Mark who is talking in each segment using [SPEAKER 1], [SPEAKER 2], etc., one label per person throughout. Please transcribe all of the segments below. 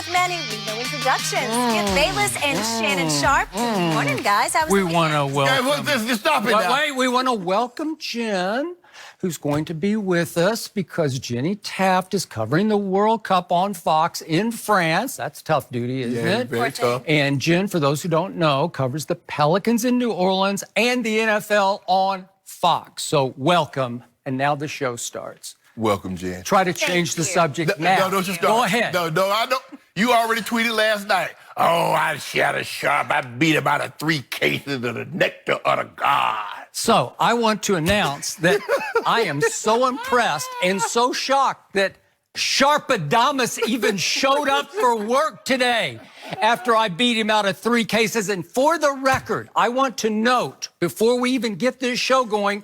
[SPEAKER 1] with many no introductions. Skip Bayless and Shannon Sharp. Good morning, guys. How was
[SPEAKER 2] We
[SPEAKER 1] the
[SPEAKER 2] want to
[SPEAKER 1] weekend?
[SPEAKER 2] welcome.
[SPEAKER 3] Just stop it now.
[SPEAKER 2] Wait, we want to welcome Jen, who's going to be with us because Jenny Taft is covering the World Cup on Fox in France. That's tough duty, isn't it?
[SPEAKER 3] Very tough.
[SPEAKER 2] And Jen, for those who don't know, covers the Pelicans in New Orleans and the NFL on Fox. So welcome, and now the show starts.
[SPEAKER 3] Welcome, Jen.
[SPEAKER 2] Try to change the subject now.
[SPEAKER 3] No, don't you start.
[SPEAKER 2] Go ahead.
[SPEAKER 3] No, I don't. You already tweeted last night. Oh, I Shannon Sharp. I beat him out of 3 cases of the nectar of the God.
[SPEAKER 2] So I want to announce that I am so impressed and so shocked that Sharpadamus even showed up for work today after I beat him out of 3 cases. And for the record, I want to note, before we even get this show going,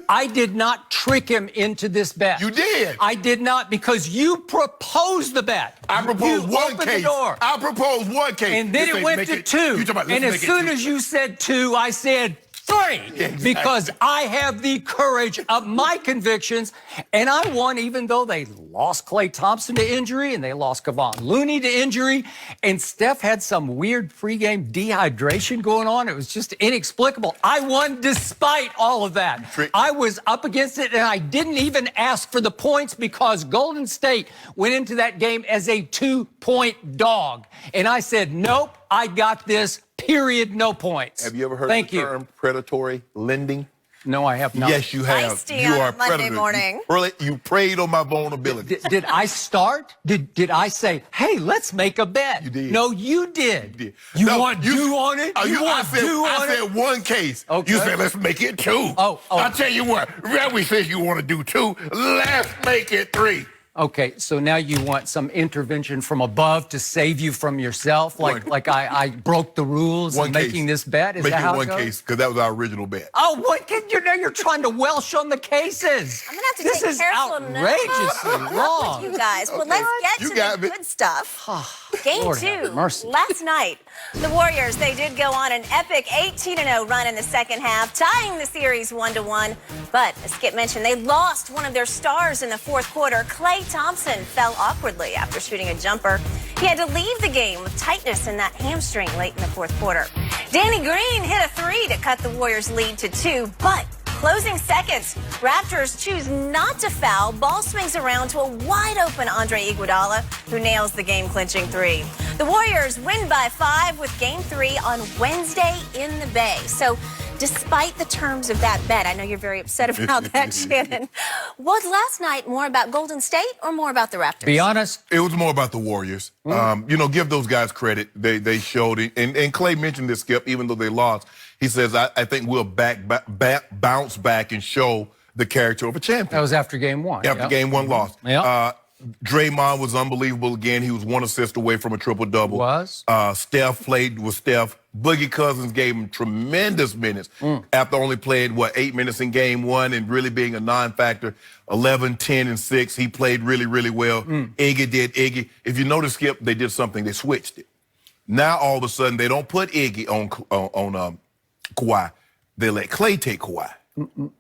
[SPEAKER 2] I did not trick him into this bet.
[SPEAKER 3] You did.
[SPEAKER 2] I did not, because you proposed the bet.
[SPEAKER 3] I proposed
[SPEAKER 2] You
[SPEAKER 3] one
[SPEAKER 2] opened
[SPEAKER 3] case.
[SPEAKER 2] the door.
[SPEAKER 3] I proposed one case.
[SPEAKER 2] And then it went to 2. And as soon as you said 2, I said 3.
[SPEAKER 3] Exactly.
[SPEAKER 2] Because I have the courage of my convictions. And I won even though they lost Klay Thompson to injury and they lost Kevon Looney to injury. And Steph had some weird pregame dehydration going on. It was just inexplicable. I won despite all of that. I was up against it, and I didn't even ask for the points because Golden State went into that game as a 2-point dog. And I said, nope, I got this. Period, no points.
[SPEAKER 3] Have you ever heard
[SPEAKER 2] Thank
[SPEAKER 3] the
[SPEAKER 2] you.
[SPEAKER 3] term predatory lending?
[SPEAKER 2] No, I have not.
[SPEAKER 3] Yes, you have.
[SPEAKER 1] Feisty
[SPEAKER 3] You
[SPEAKER 1] on
[SPEAKER 3] are
[SPEAKER 1] a Monday
[SPEAKER 3] predator.
[SPEAKER 1] morning.
[SPEAKER 3] You preyed on my vulnerability.
[SPEAKER 2] Did I start? Did I say, hey, let's make a bet?
[SPEAKER 3] You did.
[SPEAKER 2] No, you did.
[SPEAKER 3] You did.
[SPEAKER 2] You
[SPEAKER 3] No,
[SPEAKER 2] want due on it?
[SPEAKER 3] I said one case.
[SPEAKER 2] Okay.
[SPEAKER 3] You said, let's make it 2.
[SPEAKER 2] Oh.
[SPEAKER 3] I'll tell you what. Reveille says you want to do 2. Let's make it 3.
[SPEAKER 2] Okay, so now you want some intervention from above to save you from yourself, like I broke the rules in making this bet? Is
[SPEAKER 3] Make
[SPEAKER 2] that
[SPEAKER 3] it
[SPEAKER 2] how it
[SPEAKER 3] one
[SPEAKER 2] goes?
[SPEAKER 3] case, because that was our original bet.
[SPEAKER 2] Oh, what? You're trying to Welsh on the cases.
[SPEAKER 1] I'm going to have to
[SPEAKER 2] This
[SPEAKER 1] take
[SPEAKER 2] is
[SPEAKER 1] careful note
[SPEAKER 2] outrageously wrong.
[SPEAKER 1] with you guys. Well, let's get
[SPEAKER 3] You
[SPEAKER 1] to
[SPEAKER 3] got
[SPEAKER 1] the
[SPEAKER 3] me.
[SPEAKER 1] good stuff. Game
[SPEAKER 2] Lord
[SPEAKER 1] 2,
[SPEAKER 2] have mercy.
[SPEAKER 1] last night. The Warriors, they did go on an epic 18-0 run in the second half, tying the series 1-1. But, as Skip mentioned, they lost one of their stars in the fourth quarter. Klay Thompson fell awkwardly after shooting a jumper. He had to leave the game with tightness in that hamstring late in the fourth quarter. Danny Green hit a 3 to cut the Warriors' lead to 2, but closing seconds, Raptors choose not to foul. Ball swings around to a wide-open Andre Iguodala, who nails the game-clinching 3. The Warriors win by 5 with Game 3 on Wednesday in the Bay. So, despite the terms of that bet, I know you're very upset about that, Shannon. Was last night more about Golden State or more about the Raptors?
[SPEAKER 2] Be honest.
[SPEAKER 3] It was more about the Warriors. Give those guys credit. They showed it. And Klay mentioned this, Skip, even though they lost. He says, I think we'll bounce back and show the character of a champion.
[SPEAKER 2] That was after Game 1.
[SPEAKER 3] After Game 1 loss.
[SPEAKER 2] Yep.
[SPEAKER 3] Draymond was unbelievable again. He was 1 assist away from a triple-double. Steph played with Steph. Boogie Cousins gave him tremendous minutes after only playing, 8 minutes in Game 1 and really being a non-factor. 11, 10, and 6. He played really, really well. Iggy did Iggy. If you notice, Skip, they did something. They switched it. Now, all of a sudden, they don't put Iggy on Kawhi. They let Klay take Kawhi.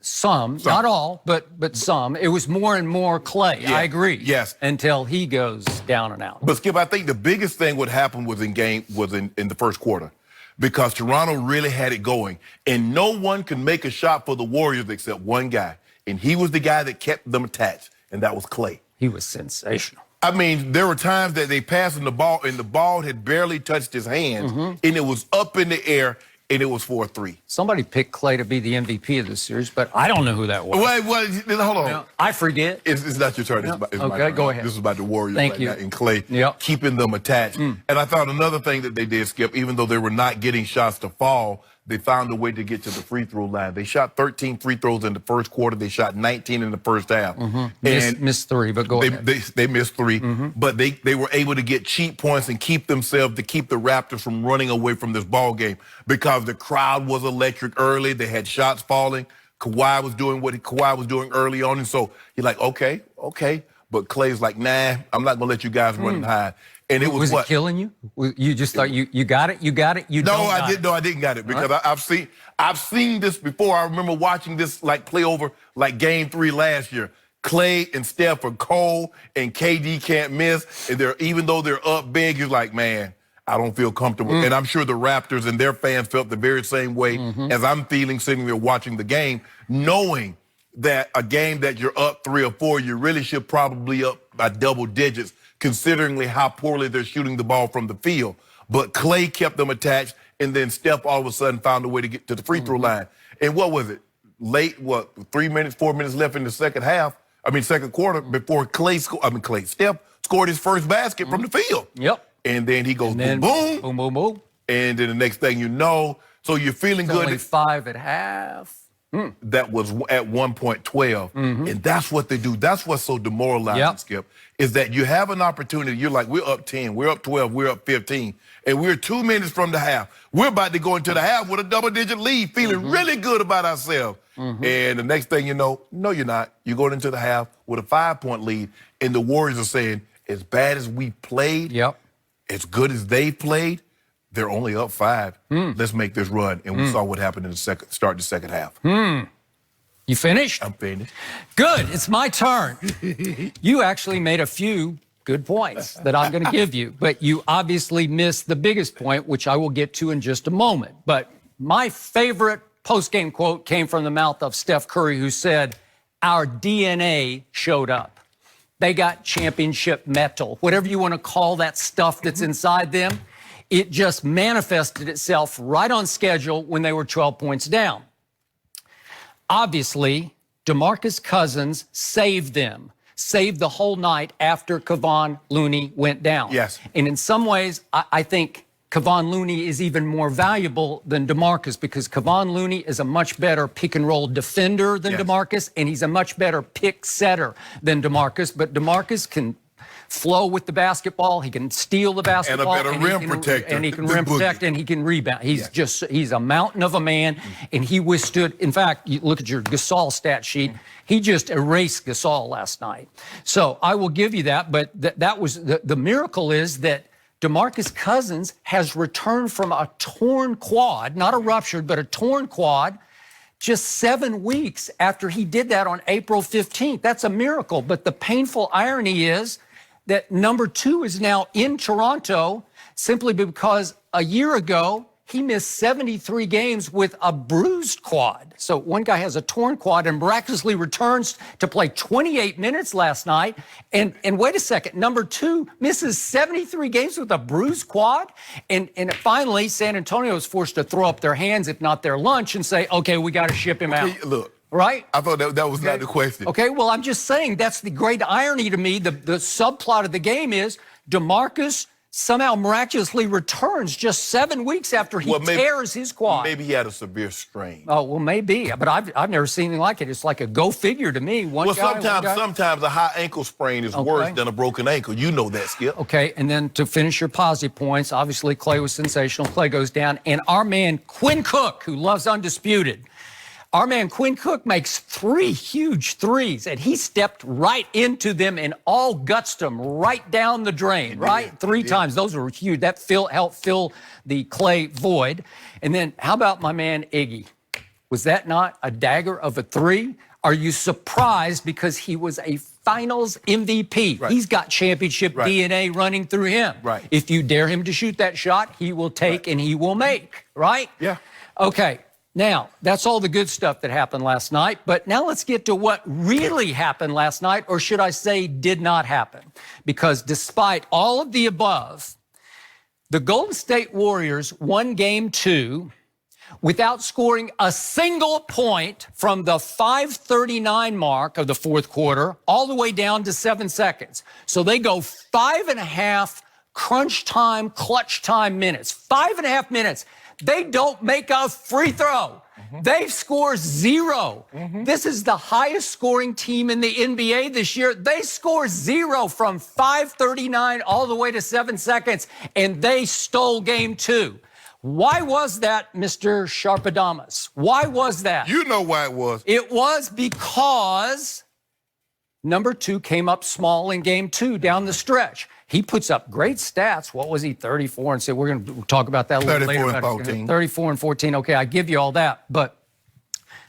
[SPEAKER 2] Some, not all, but some. It was more and more Klay.
[SPEAKER 3] Yeah.
[SPEAKER 2] I agree.
[SPEAKER 3] Yes.
[SPEAKER 2] Until he goes down and out.
[SPEAKER 3] But Skip, I think the biggest thing what happened was in the first quarter, because Toronto really had it going, and no one could make a shot for the Warriors except one guy, and he was the guy that kept them attached, and that was Klay.
[SPEAKER 2] He was sensational.
[SPEAKER 3] I mean, there were times that they passed him the ball, and the ball had barely touched his hands, and it was up in the air, and it was for a 3.
[SPEAKER 2] Somebody picked Klay to be the MVP of the series, but I don't know who that was.
[SPEAKER 3] Wait, hold on.
[SPEAKER 2] No, I forget.
[SPEAKER 3] It's not your turn. It's my turn.
[SPEAKER 2] Go ahead.
[SPEAKER 3] This is about the Warriors
[SPEAKER 2] Thank you.
[SPEAKER 3] now, and Klay keeping them attached. And I thought another thing that they did, Skip, even though they were not getting shots to fall, they found a way to get to the free throw line. They shot 13 free throws in the first quarter. They shot 19 in the first half. And
[SPEAKER 2] missed 3, but go ahead.
[SPEAKER 3] They missed 3, but they were able to get cheap points and keep the Raptors from running away from this ball game because the crowd was electric early. They had shots falling. Kawhi was doing what Kawhi was doing early on, and so you're like, okay. But Klay's like, nah, I'm not gonna let you guys run and hide. And it was
[SPEAKER 2] it killing you? You just thought you got it? You got it?
[SPEAKER 3] I didn't got it because I've seen this before. I remember watching this play over Game 3 last year. Clay and Steph are cold, and KD can't miss. And even though they're up big, you're like, man, I don't feel comfortable. And I'm sure the Raptors and their fans felt the very same way as I'm feeling sitting there watching the game, knowing that a game that you're up 3 or 4, you really should probably up by double digits, considering how poorly they're shooting the ball from the field. But Clay kept them attached, and then Steph all of a sudden found a way to get to the free throw line. And what was it? Late, 4 minutes left in the second quarter before Steph scored his first basket from the field.
[SPEAKER 2] Yep.
[SPEAKER 3] And then he goes boom, boom.
[SPEAKER 2] Boom, boom, boom.
[SPEAKER 3] And then the next thing you know, so you're feeling good.
[SPEAKER 2] Only 5 at half.
[SPEAKER 3] That was at one point 12. And that's what they do. That's what's so demoralizing, Skip, is that you have an opportunity. You're like, we're up 10, we're up 12, we're up 15, and we're 2 minutes from the half. We're about to go into the half with a double-digit lead, feeling really good about ourselves. And the next thing you know, no, you're not. You're going into the half with a 5-point lead, and the Warriors are saying, as bad as we played, as good as they played, they're only up 5. Let's make this run. And we saw what happened in the start of the second half.
[SPEAKER 2] You finished?
[SPEAKER 3] I'm finished.
[SPEAKER 2] Good. It's my turn. You actually made a few good points that I'm going to give you, but you obviously missed the biggest point, which I will get to in just a moment. But my favorite post-game quote came from the mouth of Steph Curry, who said, "Our DNA showed up. They got championship metal." Whatever you want to call that stuff that's inside them, it just manifested itself right on schedule when they were 12 points down. Obviously, DeMarcus Cousins saved them, saved the whole night after Kevon Looney went down.
[SPEAKER 3] Yes.
[SPEAKER 2] And in some ways, I think Kevon Looney is even more valuable than DeMarcus, because Kevon Looney is a much better pick-and-roll defender than DeMarcus, and he's a much better pick setter than DeMarcus. But DeMarcus can flow with the basketball, he can steal the basketball,
[SPEAKER 3] and a better rim protector,
[SPEAKER 2] and he can rim protect, and he can rebound. He's a mountain of a man, and he withstood. In fact, you look at your Gasol stat sheet, he just erased Gasol last night. So I will give you that, but that was the miracle is that DeMarcus Cousins has returned from a torn quad, not a ruptured, but a torn quad, just 7 weeks after he did that on April 15th. That's a miracle. But the painful irony is that number 2 is now in Toronto simply because a year ago, he missed 73 games with a bruised quad. So one guy has a torn quad and miraculously returns to play 28 minutes last night. And wait a second, number 2 misses 73 games with a bruised quad. And finally, San Antonio was forced to throw up their hands, if not their lunch, and say, okay, we got to ship him out.
[SPEAKER 3] Look.
[SPEAKER 2] Right?
[SPEAKER 3] I thought that was not the question.
[SPEAKER 2] Okay, well, I'm just saying that's the great irony to me. The subplot of the game is DeMarcus somehow miraculously returns just 7 weeks after he tears his quad.
[SPEAKER 3] Maybe he had a severe strain.
[SPEAKER 2] Oh, well, maybe. But I've never seen anything like it. It's like a go figure to me.
[SPEAKER 3] Sometimes a high ankle sprain is worse than a broken ankle. You know that, Skip.
[SPEAKER 2] Okay, and then to finish your positive points, obviously Clay was sensational. Clay goes down. And our man Quinn Cook, who loves Undisputed, our man Quinn Cook makes 3 huge threes, and he stepped right into them and all gutsed them right down the drain, right? 3 times. Those were huge. That helped fill the Clay void. And then how about my man Iggy? Was that not a dagger of a 3? Are you surprised because he was a Finals MVP? Right. He's got championship DNA running through him.
[SPEAKER 3] Right.
[SPEAKER 2] If you dare him to shoot that shot, he will take and he will make, right?
[SPEAKER 3] Yeah.
[SPEAKER 2] Okay. Now, that's all the good stuff that happened last night, but now let's get to what really happened last night, or should I say did not happen. Because despite all of the above, the Golden State Warriors won Game 2 without scoring a single point from the 5:39 mark of the fourth quarter all the way down to 7 seconds. So they go 5.5 crunch time, clutch time minutes, 5.5 minutes. They don't make a free throw. They score 0. This is the highest scoring team in the NBA this year. They score 0 from 5:39 all the way to 7 seconds, and they stole Game 2. Why was that, Mr. Sharpadamas? Why was that?
[SPEAKER 3] You know why it was.
[SPEAKER 2] It was because number 2 came up small in Game 2 down the stretch. He puts up great stats. What was he, 34? And so we're going to talk about that a little later.
[SPEAKER 3] 34 and 14.
[SPEAKER 2] 34 and 14. Okay, I give you all that. But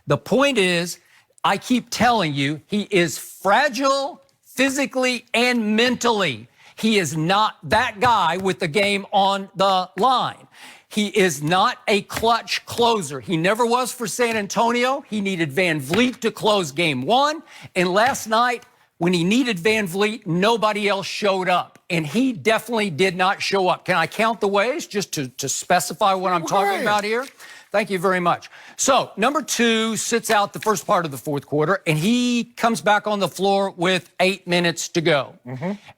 [SPEAKER 2] the point is, I keep telling you, he is fragile physically and mentally. He is not that guy with the game on the line. He is not a clutch closer. He never was for San Antonio. He needed Van Vliet to close game one. And last night, when he needed Van Vliet, nobody else showed up. And he definitely did not show up. Can I count the ways just to specify what I'm talking about here? Thank you very much. So, number 2 sits out the first part of the fourth quarter, and he comes back on the floor with 8 minutes to go.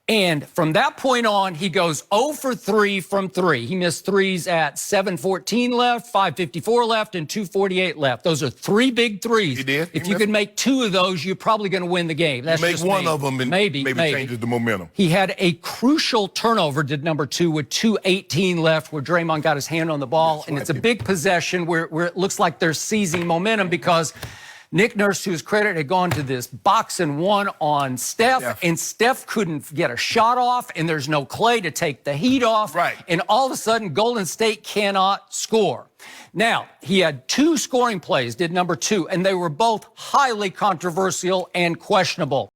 [SPEAKER 2] And from that point on, he goes 0 for 3 from 3. He missed threes at 7:14 left, 5:54 left, and 2:48 left. Those are 3 big threes.
[SPEAKER 3] He did.
[SPEAKER 2] If you could make 2 of those, you're probably going to win the game. That's
[SPEAKER 3] make
[SPEAKER 2] just
[SPEAKER 3] one of them and maybe changes the momentum.
[SPEAKER 2] He had a crucial turnover, did number 2, with 2:18 left, where Draymond got his hand on the ball.
[SPEAKER 3] That's
[SPEAKER 2] and
[SPEAKER 3] right.
[SPEAKER 2] it's a big possession where it looks like they're seizing momentum because Nick Nurse, to his credit, had gone to this box and one on Steph, and Steph couldn't get a shot off, and there's no Clay to take the heat off.
[SPEAKER 3] Right.
[SPEAKER 2] And all of a sudden, Golden State cannot score. Now, he had 2 scoring plays, did number 2, and they were both highly controversial and questionable.